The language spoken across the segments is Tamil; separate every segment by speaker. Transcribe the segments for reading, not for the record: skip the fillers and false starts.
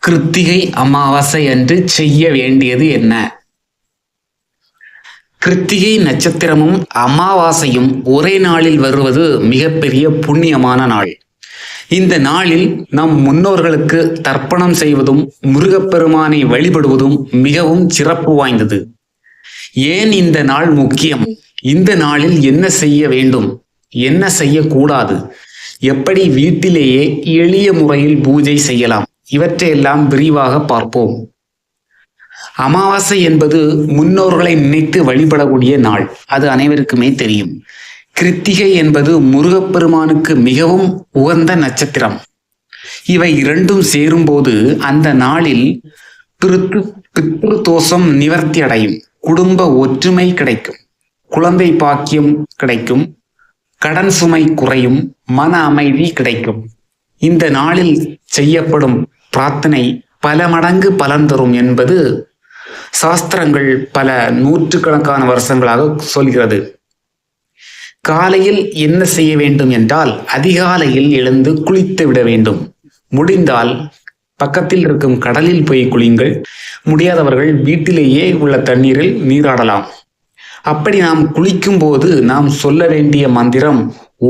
Speaker 1: கிருத்திகை அமாவாசை அன்று செய்ய வேண்டியது என்ன? கிருத்திகை நட்சத்திரமும் அமாவாசையும் ஒரே நாளில் வருவது மிகப்பெரிய புண்ணியமான நாள். இந்த நாளில் நம் முன்னோர்களுக்கு தர்ப்பணம் செய்வதும் முருகப்பெருமானை வழிபடுவதும் மிகவும் சிறப்பு வாய்ந்தது. ஏன் இந்த நாள் முக்கியம்? இந்த நாளில் என்ன செய்ய வேண்டும், என்ன செய்யக்கூடாது, எப்படி வீட்டிலேயே எளிய முறையில் பூஜை செய்யலாம், இவற்றையெல்லாம் விரிவாக பார்ப்போம். அமாவாசை என்பது முன்னோர்களை நினைத்து வழிபடக்கூடிய நாள், அது அனைவருக்குமே தெரியும். கிருத்திகை என்பது முருகப்பெருமானுக்கு மிகவும் உகந்த நட்சத்திரம். இவை இரண்டும் சேரும்போது அந்த நாளில் பித்ரு தோஷம் நிவர்த்தி அடையும், குடும்ப ஒற்றுமை கிடைக்கும், குழந்தை பாக்கியம் கிடைக்கும், கடன் சுமை குறையும், மன அமைதி கிடைக்கும். இந்த நாளில் செய்யப்படும் பிரார்த்தனை பல மடங்கு பலன் தரும் என்பது சாஸ்திரங்கள் பல நூற்றுக்கணக்கான வருஷங்களாக சொல்கிறது. காலையில் என்ன செய்ய வேண்டும் என்றால், அதிகாலையில் எழுந்து குளித்து விட வேண்டும். முடிந்தால் பக்கத்தில் இருக்கும் கடலில் போய் குளியுங்கள். முடியாதவர்கள் வீட்டிலேயே உள்ள தண்ணீரில் நீராடலாம். அப்படி நாம் குளிக்கும் போது நாம் சொல்ல வேண்டிய மந்திரம்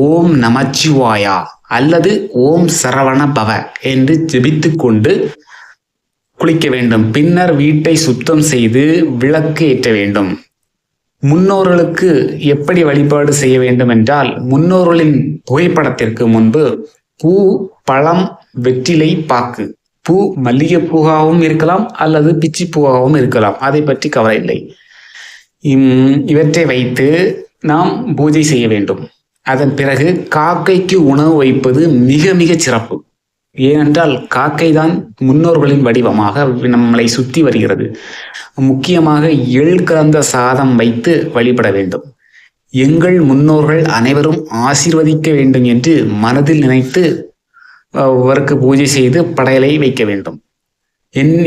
Speaker 1: ஓம் நமச்சிவாயா அல்லது ஓம் சரவண பவ என்று ஜெபித்து கொண்டு குளிக்க வேண்டும். பின்னர் வீட்டை சுத்தம் செய்து விளக்கு ஏற்ற வேண்டும். முன்னோர்களுக்கு எப்படி வழிபாடு செய்ய வேண்டும் என்றால், முன்னோர்களின் புகைப்படத்திற்கு முன்பு பூ, பழம், வெற்றிலை, பாக்கு, பூ மல்லிகை பூவாகவும் இருக்கலாம் அல்லது பிச்சி பூவாகவும் இருக்கலாம், அதை பற்றி கவலை இல்லை. இவற்றை வைத்து நாம் பூஜை செய்ய வேண்டும். அதன் பிறகு காக்கைக்கு உணவு வைப்பது மிக மிக சிறப்பு. ஏனென்றால் காக்கை தான் முன்னோர்களின் வடிவமாக நம்மளை சுற்றி வருகிறது. முக்கியமாக எள் கலந்த சாதம் வைத்து வழிபட வேண்டும். எங்கள் முன்னோர்கள் அனைவரும் ஆசீர்வதிக்க வேண்டும் என்று மனதில் நினைத்து அவருக்கு பூஜை செய்து படையலை வைக்க வேண்டும்.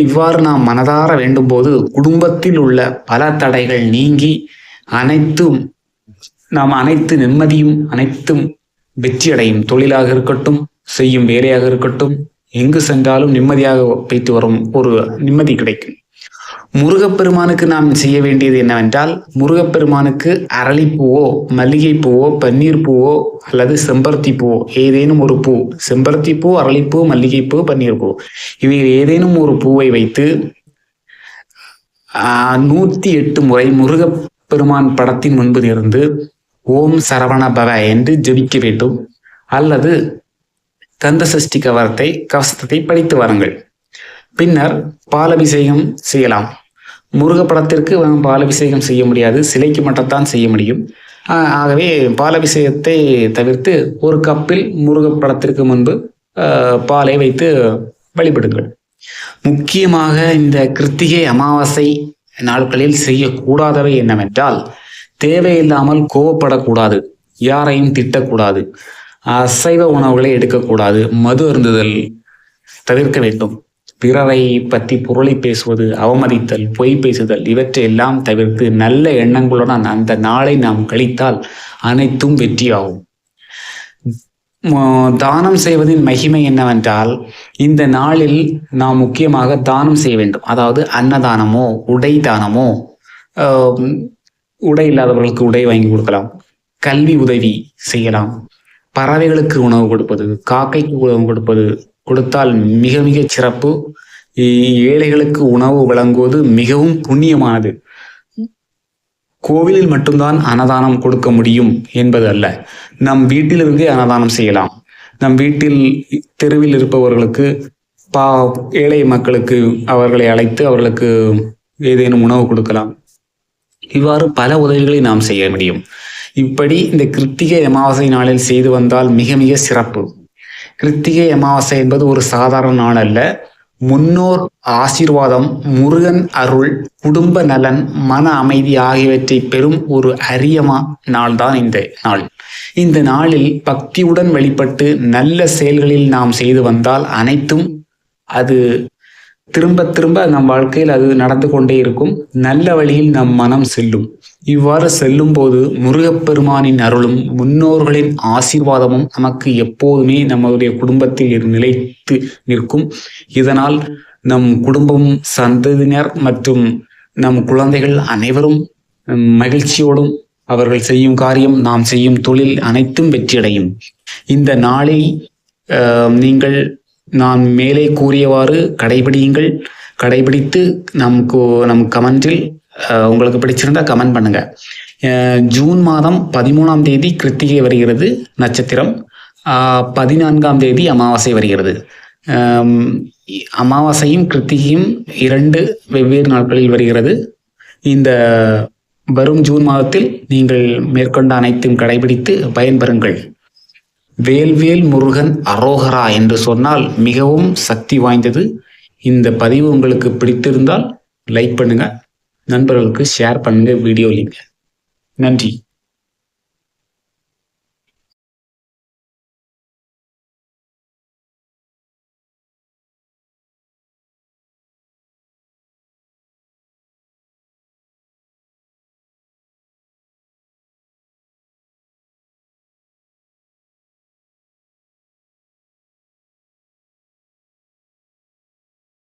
Speaker 1: இவ்வாறு நாம் மனதார வேண்டும் போது குடும்பத்தில் உள்ள பல தடைகள் நீங்கி அனைத்து நிம்மதியும் அனைத்தும் வெற்றியடையும். தொழிலாக இருக்கட்டும், செய்யும் வேலையாக இருக்கட்டும், எங்கு சென்றாலும் நிம்மதியாக வைத்து வரும் ஒரு நிம்மதி கிடைக்கும். முருகப்பெருமானுக்கு நாம் செய்ய வேண்டியது என்னவென்றால், முருகப்பெருமானுக்கு அரளிப்பூவோ, மல்லிகை பூவோ, பன்னீர் பூவோ அல்லது செம்பருத்தி பூவோ, ஏதேனும் ஒரு பூ, செம்பருத்தி பூ, அரளிப்பூ, மல்லிகை பூ, பன்னீர் பூ, இவை ஏதேனும் ஒரு பூவை வைத்து 108 முறை முருகப்பெருமான் படத்தின் முன்பு இருந்து ஓம் சரவண பவ என்று ஜெபிக்க வேண்டும். அல்லது கந்த சஷ்டி கவசத்தை படித்து வாருங்கள். பின்னர் பாலபிஷேகம் செய்யலாம். முருக படத்திற்கு பாலபிஷேகம் செய்ய முடியாது, சிலைக்கு மட்டும்தான் செய்ய முடியும். ஆகவே பாலபிஷேகத்தை தவிர்த்து ஒரு கப்பில் முருக படத்திற்கு முன்பு பாலை வைத்து வழிபடுங்கள். முக்கியமாக இந்த கிருத்திகை அமாவாசை நாட்களில் செய்யக்கூடாதவை என்னவென்றால், தேவையில்லாமல் கோவப்படக்கூடாது, யாரையும் திட்டக்கூடாது, அசைவ உணவுகளை எடுக்கக்கூடாது, மது அருந்துதல் தவிர்க்க வேண்டும். பிறரை பற்றி புரளி பேசுவது, அவமதித்தல், பொய் பேசுதல், இவற்றை எல்லாம் தவிர்த்து நல்ல எண்ணங்களுடன் அந்த நாளை நாம் கழித்தால் அனைத்தும் வெற்றியாகும். தானம் செய்வதின் மகிமை என்னவென்றால், இந்த நாளில் நாம் முக்கியமாக தானம் செய்ய வேண்டும். அதாவது அன்னதானமோ, உடை தானமோ, உடை இல்லாதவர்களுக்கு உடை வாங்கி கொடுக்கலாம், கல்வி உதவி செய்யலாம், பறவைகளுக்கு உணவு கொடுப்பது, காக்கைக்கு உணவு கொடுத்தால் மிக மிக சிறப்பு. ஏழைகளுக்கு உணவு வழங்குவது மிகவும் புண்ணியமானது. கோவிலில் மட்டும்தான் அன்னதானம் கொடுக்க முடியும் என்பது அல்ல, நம் வீட்டிலிருந்தே அன்னதானம் செய்யலாம். நம் வீட்டில் தெருவில் இருப்பவர்களுக்கு, ஏழை மக்களுக்கு அவர்களை அழைத்து அவர்களுக்கு ஏதேனும் உணவு கொடுக்கலாம். இவ்வாறு பல உதவிகளை நாம் செய்ய முடியும். இப்படி இந்த கிருத்திகை அமாவாசை நாளில் செய்து வந்தால் மிக மிக சிறப்பு. கிருத்திகை அமாவாசை என்பது ஒரு சாதாரண நாள் அல்ல. முன்னோர் ஆசீர்வாதம், முருகன் அருள், குடும்ப நலன், மன அமைதி ஆகியவற்றை பெறும் ஒரு அரிய நாள்தான் இந்த நாள். இந்த நாளில் பக்தியுடன் வழிபட்டு நல்ல செயல்களில் நாம் செய்து வந்தால் அனைத்தும் அது திரும்ப திரும்ப நம் வாழ்க்கையில் அது நடந்து கொண்டே இருக்கும். நல்ல வழியில் நம் மனம் செல்லும். இவ்வாறு செல்லும் போது முருகப்பெருமானின் அருளும் முன்னோர்களின் ஆசீர்வாதமும் நமக்கு எப்போதுமே நம்முடைய குடும்பத்தில் நிலைத்து நிற்கும். இதனால் நம் குடும்பம், சந்ததியினர் மற்றும் நம் குழந்தைகள் அனைவரும் மகிழ்ச்சியோடும் அவர்கள் செய்யும் காரியம், நாம் செய்யும் தொழில் அனைத்தும் வெற்றியடையும். இந்த நாளில் நீங்கள் நான் மேலே கூறியவாறு கடைபிடியுங்கள். கடைபிடித்து நம் கமெண்டில் உங்களுக்கு பிடிச்சிருந்தா கமெண்ட் பண்ணுங்க. ஜூன் மாதம் 13ஆம் தேதி கிருத்திகை வருகிறது நட்சத்திரம், 14ஆம் தேதி அமாவாசை வருகிறது. அமாவாசையும் கிருத்திகையும் 2 வெவ்வேறு நாட்களில் வருகிறது. இந்த வரும் ஜூன் மாதத்தில் நீங்கள் மேற்கொண்ட அனைத்தும் கடைபிடித்து பயன்பெறுங்கள். வேல்வேல் முருகன் அரோகரா என்று சொன்னால் மிகவும் சக்தி வாய்ந்தது. இந்த பதிவு உங்களுக்கு பிடித்திருந்தால் லைக் பண்ணுங்க, நண்பர்களுக்கு ஷேர் பண்ணுங்க வீடியோ லிங்க். நன்றி.